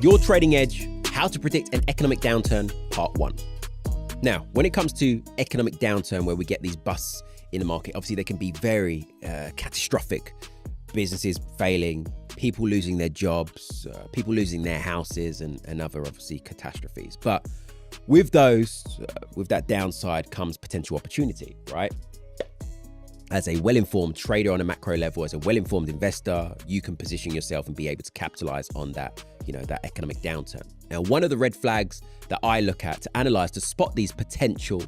Your Trading Edge, How to Predict an Economic Downturn, Part 1. Now, when it comes to economic downturn, where we get these busts in the market, obviously they can be very catastrophic. Businesses failing, people losing their jobs, people losing their houses, and other obviously catastrophes. But with those, with that downside comes potential opportunity, right? As a well-informed trader on a macro level, as a well-informed investor, you can position yourself and be able to capitalize on that, that economic downturn. Now, one of the red flags that I look at to analyze, to spot these potential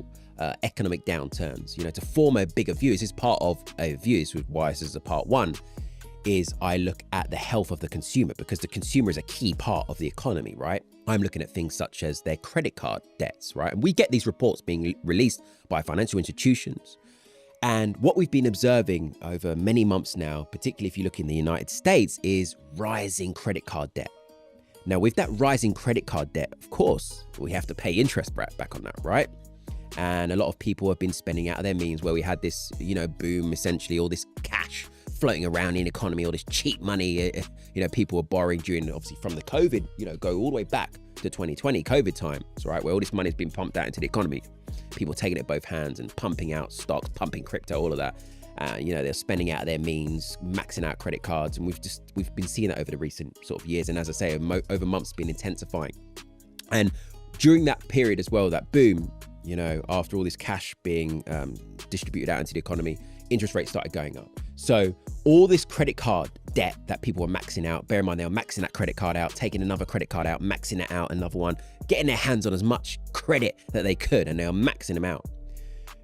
economic downturns, to form a bigger view, this is part of a view, this is why this is a part 1, is I look at the health of the consumer, because the consumer is a key part of the economy, right? I'm looking at things such as their credit card debts, right? And we get these reports being released by financial institutions. And what we've been observing over many months now, particularly if you look in the United States, is rising credit card debt. Now, with that rising credit card debt, of course, we have to pay interest back on that, right? And a lot of people have been spending out of their means, where we had this, boom, essentially, all this cash floating around in the economy, all this cheap money, people were borrowing during, obviously, from the COVID, go all the way back to 2020, COVID times, right? Where all this money has been pumped out into the economy. People taking it both hands and pumping out stocks, pumping crypto, all of that. They're spending out of their means, maxing out credit cards. And we've been seeing that over the recent sort of years. And as I say, over months, been intensifying. And during that period as well, that boom, after all this cash being distributed out into the economy, interest rates started going up. So all this credit card debt that people were maxing out, bear in mind, they were maxing that credit card out, taking another credit card out, maxing it out, another one, getting their hands on as much credit that they could, and they were maxing them out.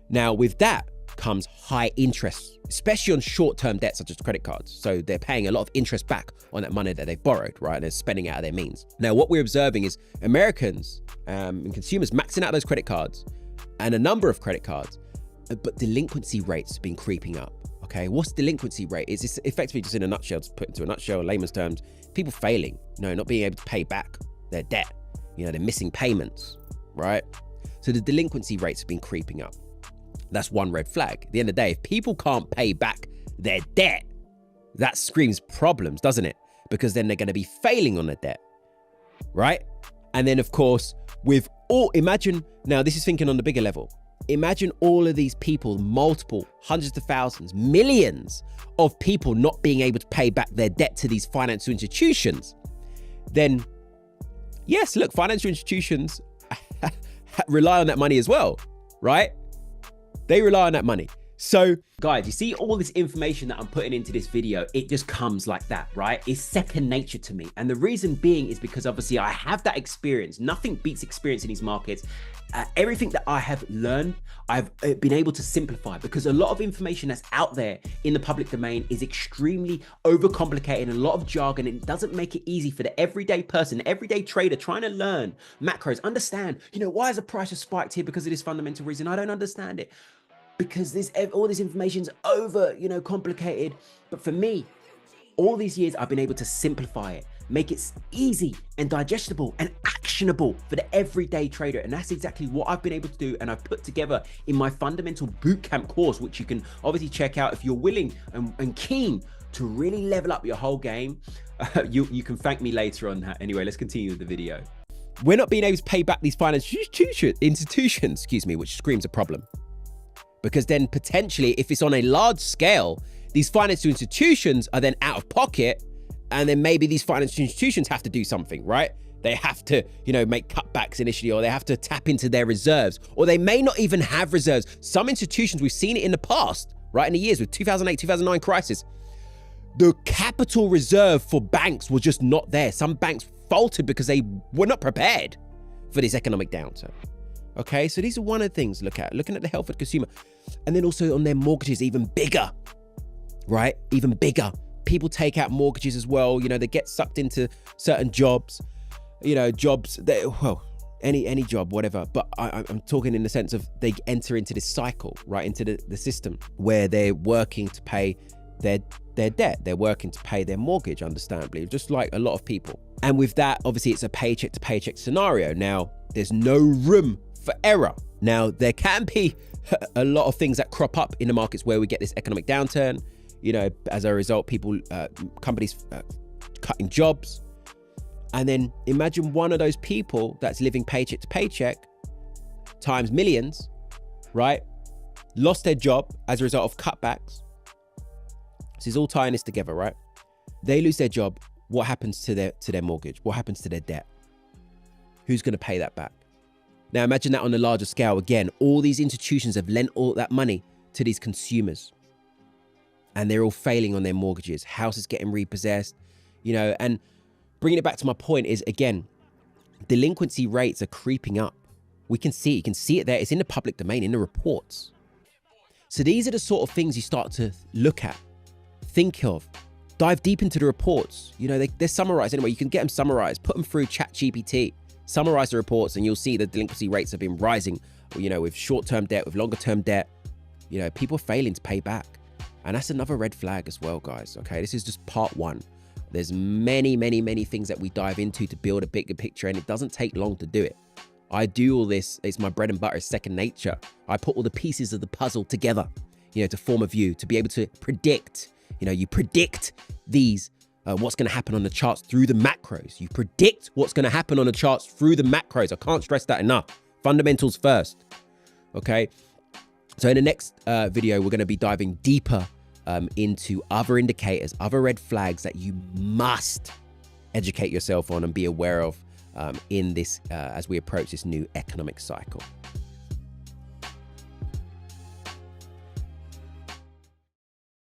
Now, with that comes high interest, especially on short-term debt such as credit cards. So they're paying a lot of interest back on that money that they've borrowed, right? They're spending out of their means. Now, what we're observing is Americans and consumers maxing out those credit cards and a number of credit cards, but delinquency rates have been creeping up. Okay, what's delinquency rate? Is this effectively, just in a nutshell, to put into a nutshell, layman's terms, people failing, not being able to pay back their debt. They're missing payments, right? So the delinquency rates have been creeping up. That's one red flag. At the end of the day, if people can't pay back their debt, that screams problems, doesn't it? Because then they're going to be failing on their debt, right? And then, of course, imagine, now this is thinking on the bigger level. Imagine all of these people, multiple hundreds of thousands, millions of people not being able to pay back their debt to these financial institutions. Then, yes, look, financial institutions rely on that money as well, right? They rely on that money. So, guys, you see all this information that I'm putting into this video, it just comes like that, right? It's second nature to me. And the reason being is because obviously I have that experience. Nothing beats experience in these markets. Everything that I have learned, I've been able to simplify, because a lot of information that's out there in the public domain is extremely overcomplicated and a lot of jargon. And it doesn't make it easy for the everyday person, everyday trader trying to learn macros, understand, why is the price just spiked here because of this fundamental reason? I don't understand it. Because all this information's over, complicated. But for me, all these years, I've been able to simplify it, make it easy and digestible and actionable for the everyday trader. And that's exactly what I've been able to do. And I've put together in my fundamental bootcamp course, which you can obviously check out if you're willing and keen to really level up your whole game. You can thank me later on that. Anyway, let's continue with the video. We're not being able to pay back these financial institutions, which screams a problem. Because then potentially, if it's on a large scale, these financial institutions are then out of pocket, and then maybe these financial institutions have to do something, right? They have to, make cutbacks initially, or they have to tap into their reserves, or they may not even have reserves. Some institutions, we've seen it in the past, right? In the years with 2008, 2009 crisis, the capital reserve for banks was just not there. Some banks faltered because they were not prepared for this economic downturn. Okay, so these are one of the things to look at, looking at the health of the consumer. And then also on their mortgages, even bigger, right? Even bigger. People take out mortgages as well. They get sucked into certain jobs, jobs that, any job, whatever. But I'm talking in the sense of they enter into this cycle, right? Into the system where they're working to pay their debt. They're working to pay their mortgage, understandably, just like a lot of people. And with that, obviously, it's a paycheck to paycheck scenario. Now, there's no room for error. Now, there can be a lot of things that crop up in the markets where we get this economic downturn. As a result, companies cutting jobs. And then imagine one of those people that's living paycheck to paycheck times millions, right? Lost their job as a result of cutbacks. This is all tying this together, right? They lose their job. What happens to their mortgage? What happens to their debt? Who's going to pay that back? Now imagine that on a larger scale. Again, all these institutions have lent all that money to these consumers, and they're all failing on their mortgages. Houses getting repossessed, and bringing it back to my point is, again, delinquency rates are creeping up. You can see it there. It's in the public domain, in the reports. So these are the sort of things you start to look at, think of, dive deep into the reports. They're summarized anyway. You can get them summarized, put them through ChatGPT, summarize the reports, and you'll see the delinquency rates have been rising, with short-term debt, with longer-term debt. People are failing to pay back. And that's another red flag as well, guys. Okay, this is just part one. There's many, many, many things that we dive into to build a bigger picture, and it doesn't take long to do it. I do all this. It's my bread and butter. It's second nature. I put all the pieces of the puzzle together, to form a view, to be able to predict. You predict what's going to happen on the charts through the macros. You predict what's going to happen on the charts through the macros. I can't stress that enough. Fundamentals first. Okay. So in the next video, we're going to be diving deeper into other indicators, other red flags that you must educate yourself on and be aware of in this as we approach this new economic cycle.